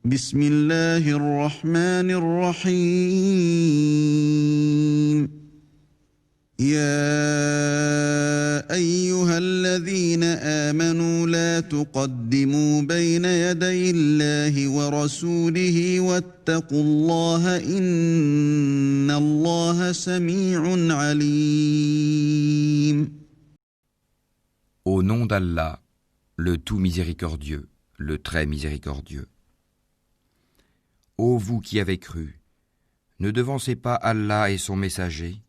بسم الله الرحمن الرحيم يا أيها الذين آمنوا لا تقدموا بين يدي الله ورسوله واتقوا الله إن الله سميع عليم. Au nom d'Allah, le tout miséricordieux, le très miséricordieux. Ô vous qui avez cru, ne devancez pas Allah et son messager,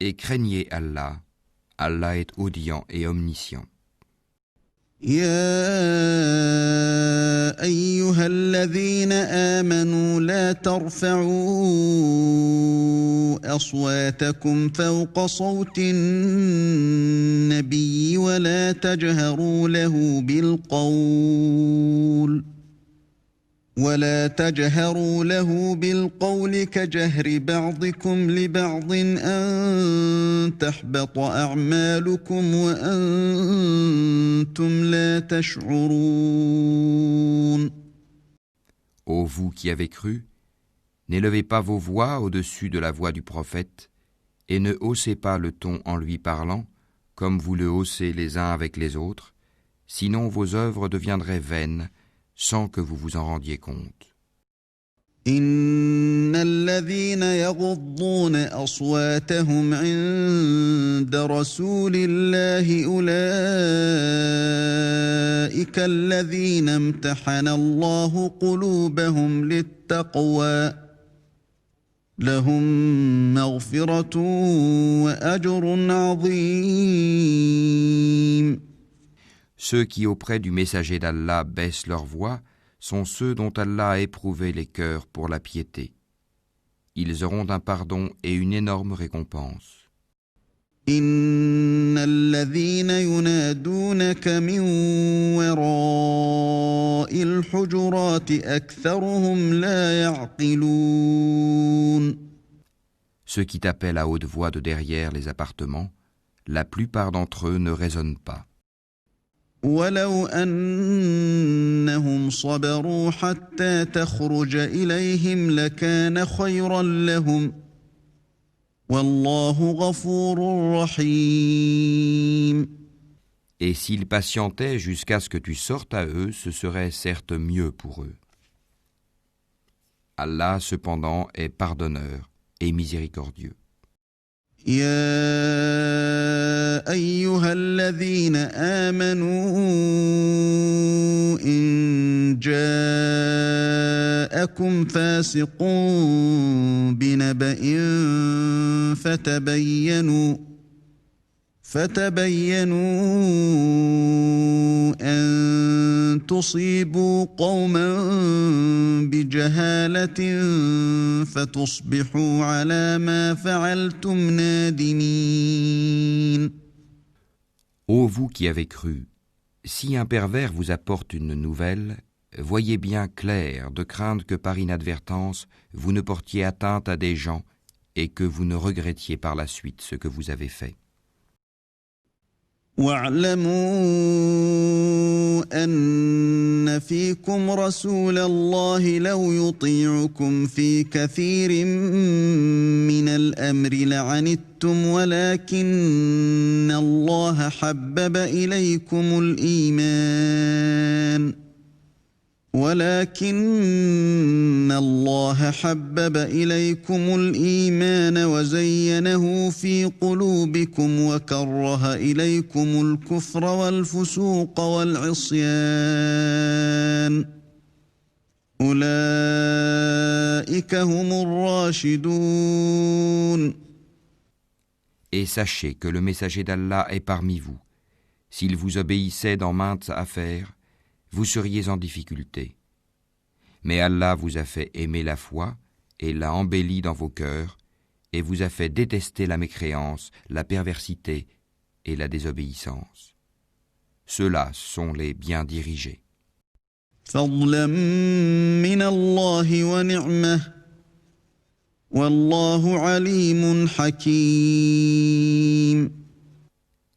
et craignez Allah. Allah est audient et omniscient. يا أيها الذين آمنوا لا ترفعوا أصواتكم فوق صوت النبي ولا تجهروا له بالقول كجهر بعضكم لبعض أن تحبط أعمالكم وأنتم لا تشعرون. Ô vous qui avez cru, n'élevez pas vos voix au-dessus de la voix du prophète, et ne haussez pas le ton en lui parlant, comme vous le haussez les uns avec les autres, sinon vos œuvres deviendraient vaines, sans que vous vous en rendiez compte. إن الذين يغضون أصواتهم عند رسول الله أولئك الذين امتحن الله قلوبهم للتقوى لهم مغفرة وأجر عظيم. Ceux qui auprès du messager d'Allah baissent leur voix sont ceux dont Allah a éprouvé les cœurs pour la piété. Ils auront un pardon et une énorme récompense. إن الذين ينادونك من وراء الحجرات أكثرهم لا يعقلون. Ceux qui t'appellent à haute voix de derrière les appartements, la plupart d'entre eux ne raisonnent pas. ولو أنهم صبروا حتى تخرج إليهم لكان خيرا لهم والله غفور رحيم. Et s'ils patientaient jusqu'à ce que tu sortes à eux, ce serait certes mieux pour eux. Allah, cependant, est pardonneur et miséricordieux. يا أيها الذين آمنوا إن جاءكم فاسق بنبأ فتبينوا أن تصيبوا قوما بجهالة فتصبحوا على ما فعلتم نادمين. Ô vous qui avez cru, si un pervers vous apporte une nouvelle, voyez bien clair de craindre que par inadvertance vous ne portiez atteinte à des gens et que vous ne regrettiez par la suite ce que vous avez fait. واعلموا أن فيكم رسول الله لو يطيعكم في كثير من الأمر لعنتم ولكن الله حبب إليكم الإيمان وزينه في قلوبكم وكره إليكم الكفر والفسوق والعصيان أولئك هم الراشدون. Et sachez que le messager d'Allah est parmi vous. S'il vous obéissait dans maintes affaires, vous seriez en difficulté. Mais Allah vous a fait aimer la foi et l'a embellie dans vos cœurs et vous a fait détester la mécréance, la perversité et la désobéissance. Ceux-là sont les bien dirigés. فضلا من الله ونعمة والله عليم حكيم.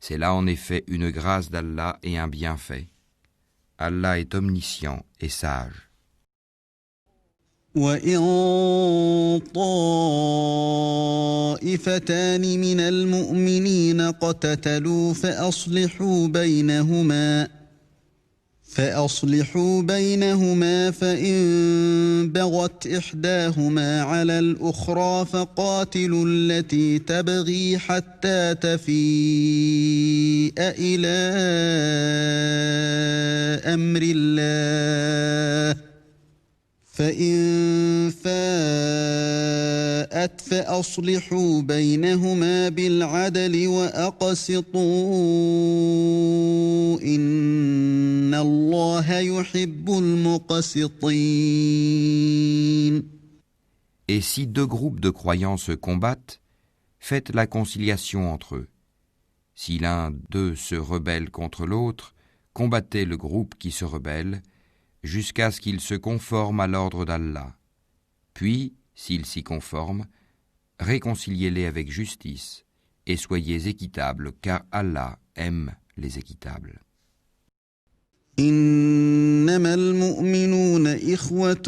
C'est là en effet une grâce d'Allah et un bienfait. Allah est omniscient et sage. وإن طائفتان من المؤمنين اقتتلوا فأصلحوا بينهما فإن بغت إحداهما على الأخرى فقاتلوا التي تبغي حتى تفيء إلى أمر الله فإن فاءت فأصلحوا بينهما بالعدل وأقسطوا إن الله يحب المقسطين. Et si deux groupes de croyants se combattent, faites la conciliation entre eux. Si l'un d'eux se rebelle contre l'autre, combattez le groupe qui se rebelle, jusqu'à ce qu'il se conforme à l'ordre d'Allah. Puis, s'il s'y conforme, réconciliez-les avec justice et soyez équitables, car Allah aime les équitables. إنما المؤمنون إخوة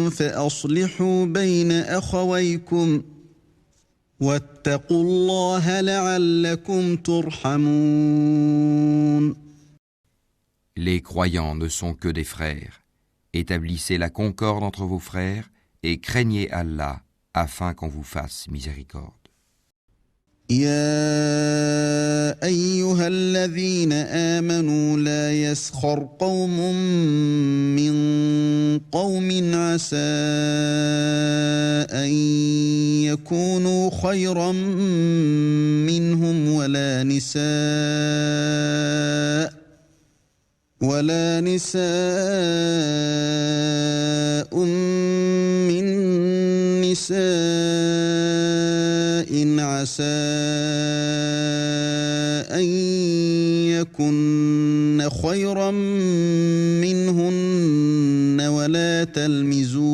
فأصلحوا بين أخويكم واتقوا الله لعلكم ترحمون. Les croyants ne sont que des frères. Établissez la concorde entre vos frères et craignez Allah afin qu'on vous fasse miséricorde. يا أيها الذين آمنوا لا يسخر قوم من قوم عسى أن يكونوا خيرا منهم ولا نساء من نساء عسى أن يكن خيرا منهن ولا تلمزوا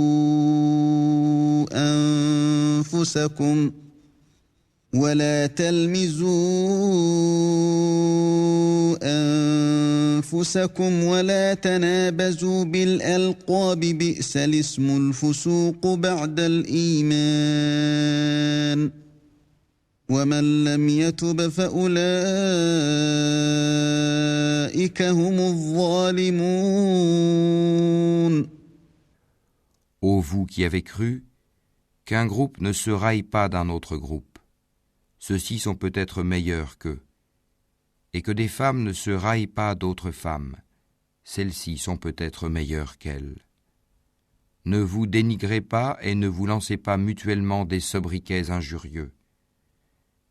أنفسكم ولا تنابزوا بالألقاب بئس الاسم الفسوق بعد الإيمان ومن لم يتب فأولئك هم الظالمون. Ô vous qui avez cru, qu'un groupe ne se raille pas d'un autre groupe. Ceux-ci sont peut-être meilleurs qu'eux. Et que des femmes ne se raillent pas d'autres femmes. Celles-ci sont peut-être meilleures qu'elles. Ne vous dénigrez pas et ne vous lancez pas mutuellement des sobriquets injurieux.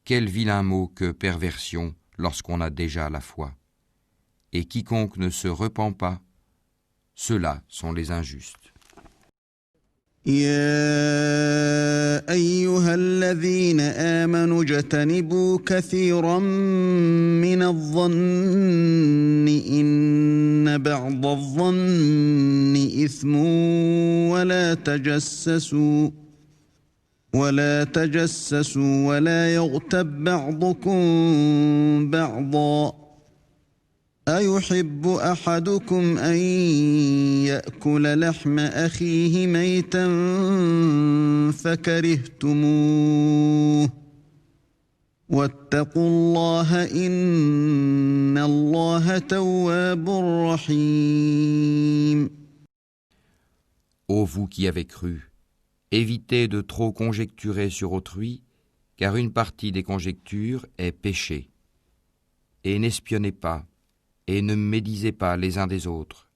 Quel vilain mot que perversion lorsqu'on a déjà la foi. Et quiconque ne se repent pas, ceux-là sont les injustes. يا أيها الذين آمنوا اجتنبوا كثيرا من الظن إن بعض الظن إثم ولا تجسسوا ولا يغتب بعضكم بعضا أيحب أحدكم أن يأكل لحم أخيه ميتا فكرهتموه واتقوا الله إن الله تواب رحيم. Ô vous qui avez cru, évitez de trop conjecturer sur autrui, car une partie des conjectures est péché. Et n'espionnez pas, et ne médisez pas les uns des autres.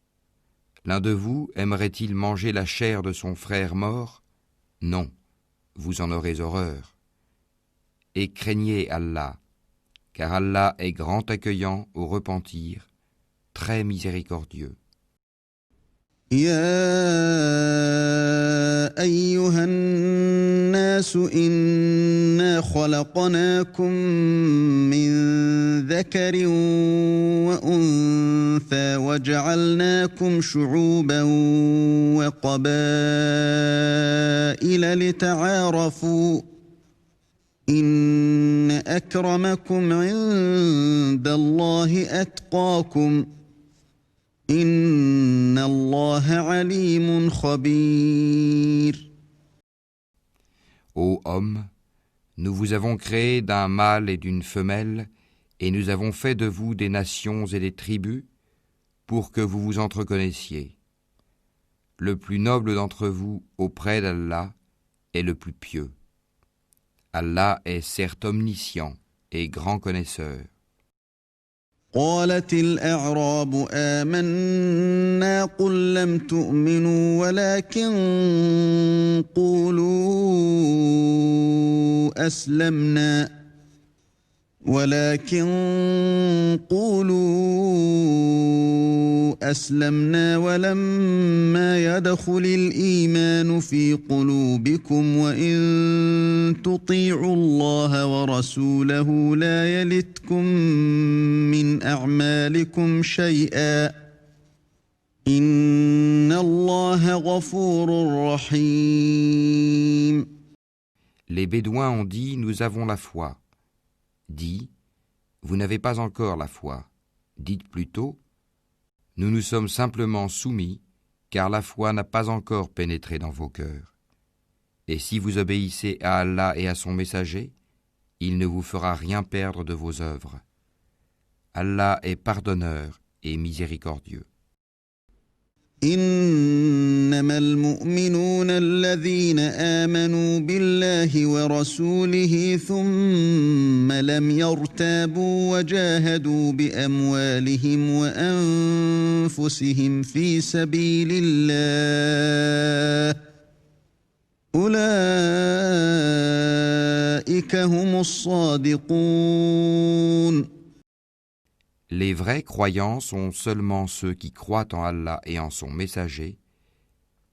L'un de vous aimerait-il manger la chair de son frère mort ? Non, vous en aurez horreur. Et craignez Allah, car Allah est grand accueillant au repentir, très miséricordieux. يا أيها الناس إنا خلقناكم من ذكر وأنثى وجعلناكم شعوبا وقبائل لتعارفوا إن أكرمكم عند الله أتقاكم إن الله عليم خبير. Ô homme, nous vous avons créé d'un mâle et d'une femelle, et nous avons fait de vous des nations et des tribus, pour que vous vous entreconnaissiez. Le plus noble d'entre vous auprès d'Allah est le plus pieux. Allah est certes omniscient et grand connaisseur. قالت الأعراب آمنا قل لم تؤمنوا ولكن قولوا أسلمنا ولما يدخل الإيمان في قلوبكم وإن تطيعوا الله ورسوله لا يلتكم من أعمالكم شيئا إن الله غفور رحيم. Les Bédouins ont dit « Nous avons la foi ». Dit « Vous n'avez pas encore la foi ». Dites plutôt « Nous nous sommes simplement soumis, car la foi n'a pas encore pénétré dans vos cœurs. Et si vous obéissez à Allah et à son messager, il ne vous fera rien perdre de vos œuvres. Allah est pardonneur et miséricordieux. إنما المؤمنون الذين آمنوا بالله ورسوله ثم لم يرتابوا وجاهدوا بأموالهم وأنفسهم في سبيل الله أولئك هم الصادقون. Les vrais croyants sont seulement ceux qui croient en Allah et en son messager,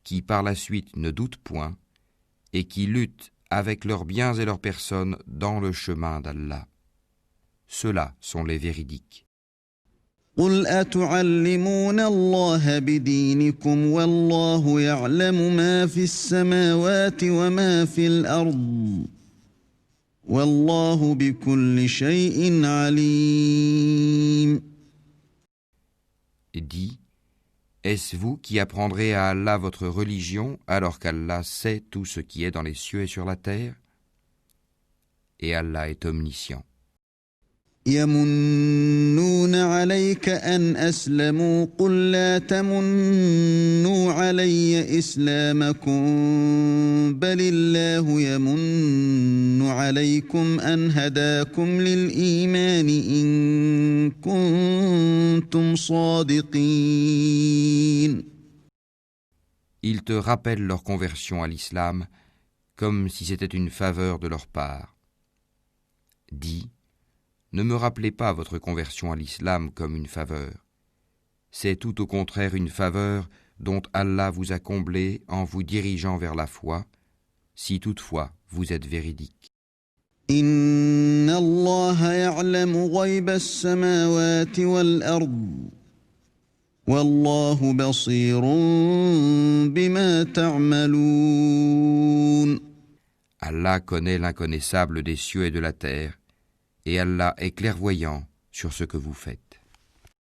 qui par la suite ne doutent point, et qui luttent avec leurs biens et leurs personnes dans le chemin d'Allah. Ceux-là sont les véridiques. قل أتعلمون الله بدينكم والله يعلم ما في السماوات وما في الأرض والله بكل شيء عليم. Dis, est-ce vous qui apprendrez à Allah votre religion alors qu'Allah sait tout ce qui est dans les cieux et sur la terre? Et Allah est omniscient. يمنون عليك أن أسلموا قل لا تمنوا علي إسلامكم بل الله يمن عليكم أن هداكم للإيمان إن كنتم صادقين. Ils te rappellent leur conversion à l'islam comme si c'était une faveur de leur part. Dis, ne me rappelez pas votre conversion à l'islam comme une faveur. C'est tout au contraire une faveur dont Allah vous a comblé en vous dirigeant vers la foi, si toutefois vous êtes véridique. Inna Allah ya'lamu ghayba as-samawati wal-ard. Wallahu basirun bima ta'malun. Allah connaît l'inconnaissable des cieux et de la terre, et Allah est clairvoyant sur ce que vous faites.